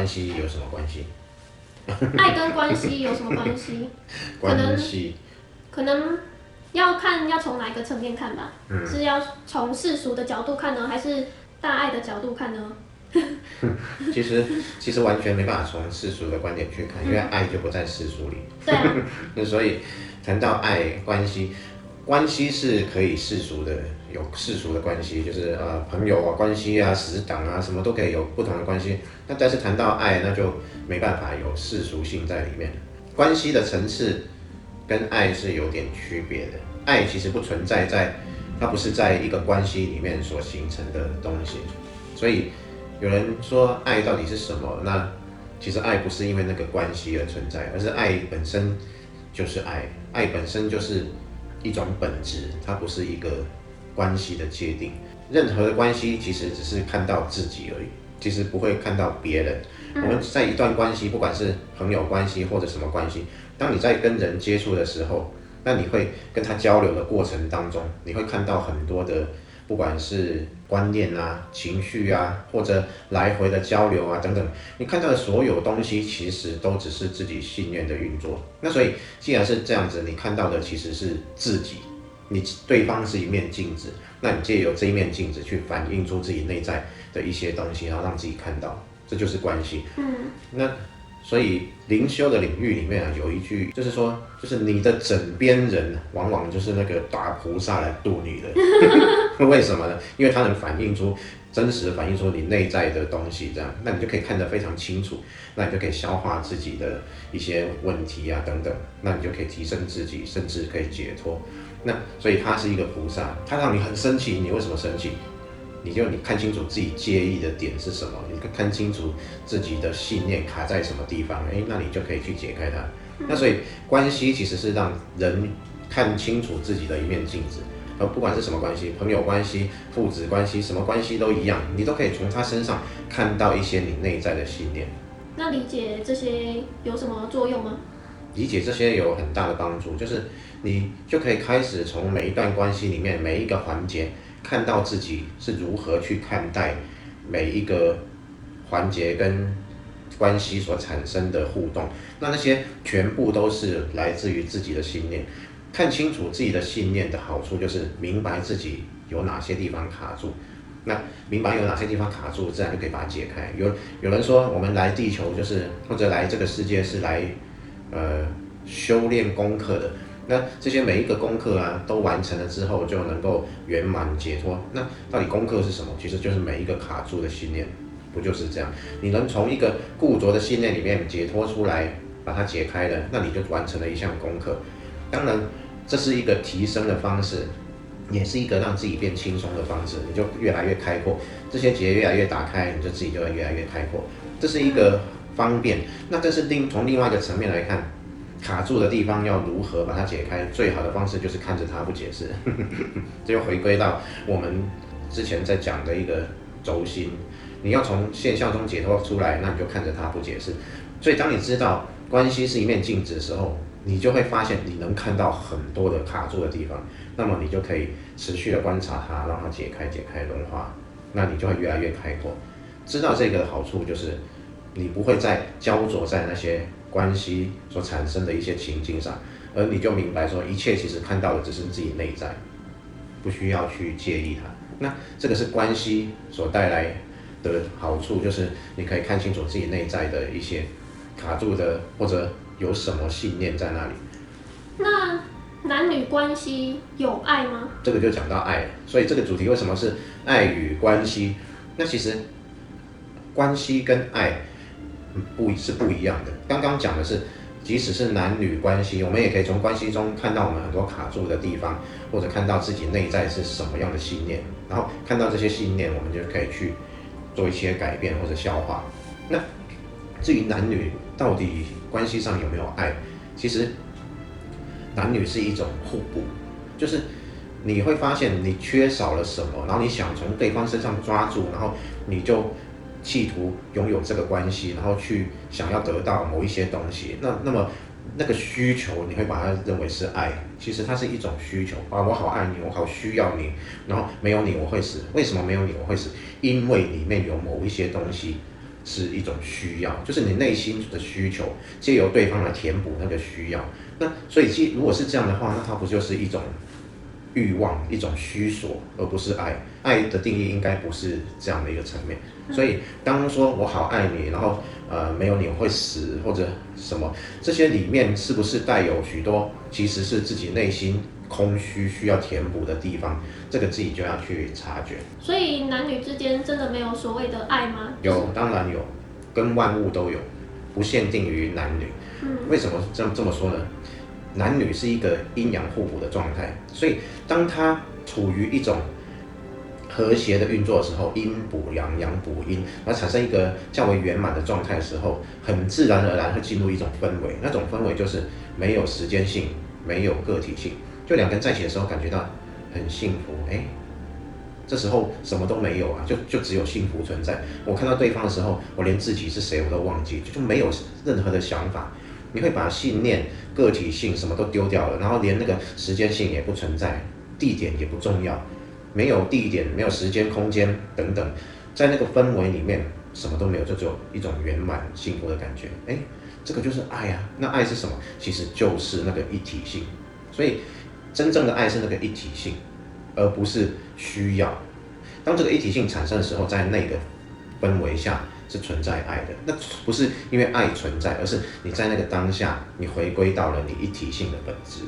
系有什么关系？爱跟关系有什么关系？关系可能要看要从哪一个层面看吧，是要从世俗的角度看呢，还是大爱的角度看呢？其实完全没办法从世俗的观点去看，因为爱就不在世俗里。对啊，那所以谈到爱关系，关系是可以世俗的，有世俗的关系，就是朋友啊关系啊、死党啊，什么都可以有不同的关系。那但是谈到爱，那就没办法有世俗性在里面。关系的层次跟爱是有点区别的。爱其实不存在它不是在一个关系里面所形成的东西。所以有人说爱到底是什么？那其实爱不是因为那个关系而存在，而是爱本身就是爱，爱本身就是一种本质，它不是一个关系的界定。任何的关系其实只是看到自己而已，其实不会看到别人。我们在一段关系，不管是朋友关系或者什么关系，当你在跟人接触的时候，那你会跟他交流的过程当中，你会看到很多的，不管是观念啊、情绪啊，或者来回的交流啊等等，你看到的所有东西，其实都只是自己信念的运作。那所以，既然是这样子，你看到的其实是自己，对方是一面镜子，那你借由这一面镜子去反映出自己内在的一些东西，然后让自己看到，这就是关系。那所以灵修的领域里面有一句，就是说，就是你的枕边人往往就是那个大菩萨来度你的。为什么呢？因为它能真实的反映出你内在的东西，这样，那你就可以看得非常清楚，那你就可以消化自己的一些问题啊等等，那你就可以提升自己，甚至可以解脱。那所以他是一个菩萨，他让你很生气，你为什么生气？你看清楚自己介意的点是什么，你看清楚自己的信念卡在什么地方，那你就可以去解开它。那所以关系其实是让人看清楚自己的一面镜子，不管是什么关系，朋友关系、父子关系，什么关系都一样，你都可以从他身上看到一些你内在的信念。那理解这些有什么作用吗？理解这些有很大的帮助，就是你就可以开始从每一段关系里面每一个环节，看到自己是如何去看待每一个环节跟关系所产生的互动。那些全部都是来自于自己的信念。看清楚自己的信念的好处，就是明白自己有哪些地方卡住。那明白有哪些地方卡住，自然就可以把它解开。有人说，我们来地球或者来这个世界是来修炼功课的。那这些每一个功课啊，都完成了之后，就能够圆满解脱。那到底功课是什么？其实就是每一个卡住的信念，不就是这样？你能从一个固着的信念里面解脱出来，把它解开了，那你就完成了一项功课。当然，这是一个提升的方式，也是一个让自己变轻松的方式。你就越来越开阔，这些结越来越打开，你就自己就会越来越开阔。这是一个方便。那这是从另外一个层面来看，卡住的地方要如何把它解开？最好的方式就是看着它不解释。这就回归到我们之前在讲的一个轴心，你要从现象中解脱出来，那你就看着它不解释。所以当你知道关系是一面镜子的时候，你就会发现你能看到很多的卡住的地方，那么你就可以持续的观察它，让它解开融化，那你就会越来越开阔。知道这个的好处就是，你不会再焦灼在那些关系所产生的一些情境上，而你就明白说，一切其实看到的只是自己内在，不需要去介意它。那这个是关系所带来的好处，就是你可以看清楚自己内在的一些卡住的，或者有什么信念在那里。那男女关系有爱吗？这个就讲到爱了，所以这个主题为什么是爱与关系？那其实关系跟爱是不一样的。刚刚讲的是，即使是男女关系，我们也可以从关系中看到我们很多卡住的地方，或者看到自己内在是什么样的信念，然后看到这些信念，我们就可以去做一些改变或者消化。那至于男女到底关系上有没有爱，其实男女是一种互补，就是你会发现你缺少了什么，然后你想从对方身上抓住，然后你就企图拥有这个关系，然后去想要得到某一些东西。那么那个需求，你会把它认为是爱，其实它是一种需求啊！我好爱你，我好需要你，然后没有你我会死。为什么没有你我会死？因为里面有某一些东西是一种需要，就是你内心的需求，借由对方来填补那个需要。那所以如果是这样的话，那它不就是一种欲望，一种需索，而不是爱？爱的定义应该不是这样的一个层面。所以当说我好爱你，然后没有你我会死或者什么，这些里面是不是带有许多其实是自己内心空虚需要填补的地方？这个自己就要去察觉。所以男女之间真的没有所谓的爱吗？有，当然有，跟万物都有，不限定于男女。为什么这么说呢？男女是一个阴阳互补的状态，所以当他处于一种和谐的运作的时候，阴补阳，阳补阴，而产生一个较为圆满的状态的时候，很自然而然会进入一种氛围。那种氛围就是没有时间性，没有个体性，就两个人在一起的时候感觉到很幸福。这时候什么都没有啊，就只有幸福存在。我看到对方的时候，我连自己是谁我都忘记，就没有任何的想法。你会把信念、个体性什么都丢掉了，然后连那个时间性也不存在，地点也不重要。没有地点，没有时间、空间等等，在那个氛围里面，什么都没有，就只有一种圆满幸福的感觉。这个就是爱啊。那爱是什么？其实就是那个一体性。所以真正的爱是那个一体性，而不是需要。当这个一体性产生的时候，在那个氛围下是存在爱的。那不是因为爱存在，而是你在那个当下，你回归到了你一体性的本质。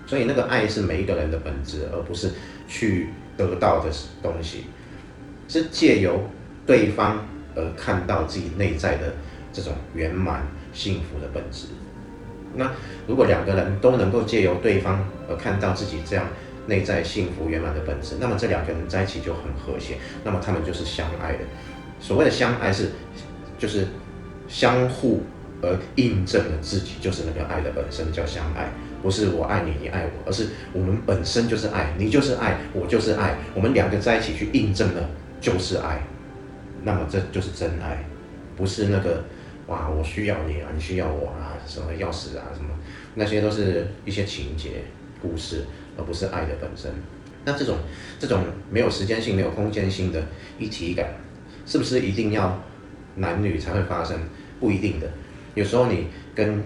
所以那个爱是每一个人的本质，而不是去得到的东西，是借由对方而看到自己内在的这种圆满幸福的本质。那如果两个人都能够借由对方而看到自己这样内在幸福圆满的本质，那么这两个人在一起就很和谐，那么他们就是相爱的。所谓的相爱就是相互而印证了自己就是那个爱的本身，叫相爱。不是我爱你，你爱我，而是我们本身就是爱，你就是爱，我就是爱，我们两个在一起去印证了就是爱，那么这就是真爱，不是那个哇我需要你啊，你需要我啊，什么要死啊什么，那些都是一些情节故事，而不是爱的本身。那这种没有时间性、没有空间性的一体感，是不是一定要男女才会发生？不一定的，有时候你跟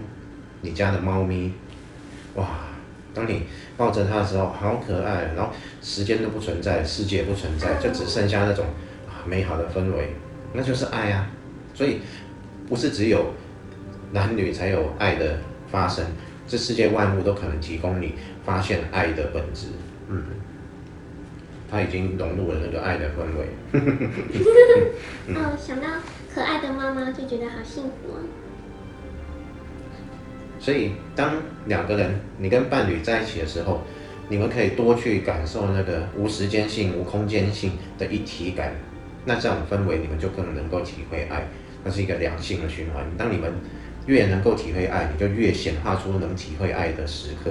你家的猫咪。哇！当你抱着它的时候，好可爱，然后时间都不存在，世界不存在，就只剩下那种美好的氛围，那就是爱啊！所以不是只有男女才有爱的发生，这世界万物都可能提供你发现爱的本质。它已经融入了那个爱的氛围。想到可爱的妈妈就觉得好幸福啊。所以，当两个人你跟伴侣在一起的时候，你们可以多去感受那个无时间性、无空间性的一体感。那这种氛围，你们就更能够体会爱。那是一个良性的循环。当你们越能够体会爱，你就越显化出能体会爱的时刻。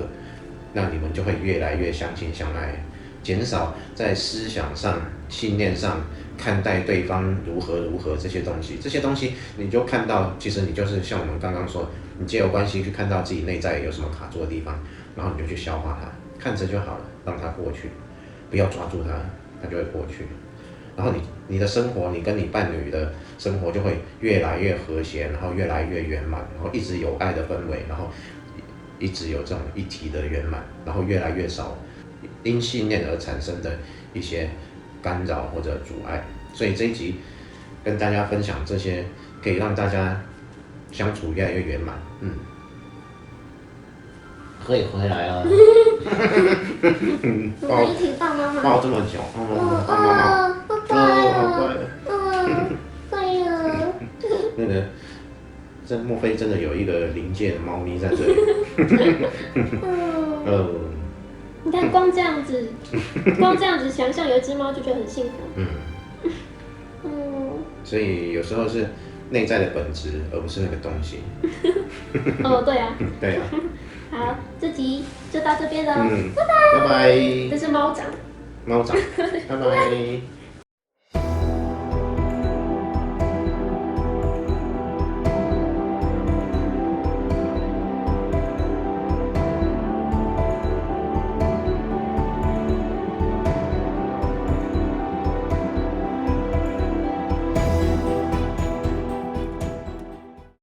那你们就会越来越相亲相爱，减少在思想上、信念上看待对方如何这些东西。这些东西你就看到，其实你就是像我们刚刚说。你借由关系去看到自己内在有什么卡住的地方，然后你就去消化它，看着就好了，让它过去，不要抓住它，它就会过去。然后你的生活，你跟你伴侣的生活就会越来越和谐，然后越来越圆满，然后一直有爱的氛围，然后一直有这种一体的圆满，然后越来越少因信念而产生的一些干扰或者阻碍。所以这一集跟大家分享这些，可以让大家相处越来越圆满。可以回来啊！我们一起抱妈妈。抱这么久，抱妈妈，好乖的。对呀。那个，这莫非真的有一个灵界的猫咪在这里？你看，光这样子想象有一只猫就觉得很幸福。所以有时候是内在的本质，而不是那个东西。对啊。对啊。好，这集就到这边了，拜拜。这是猫掌。拜拜。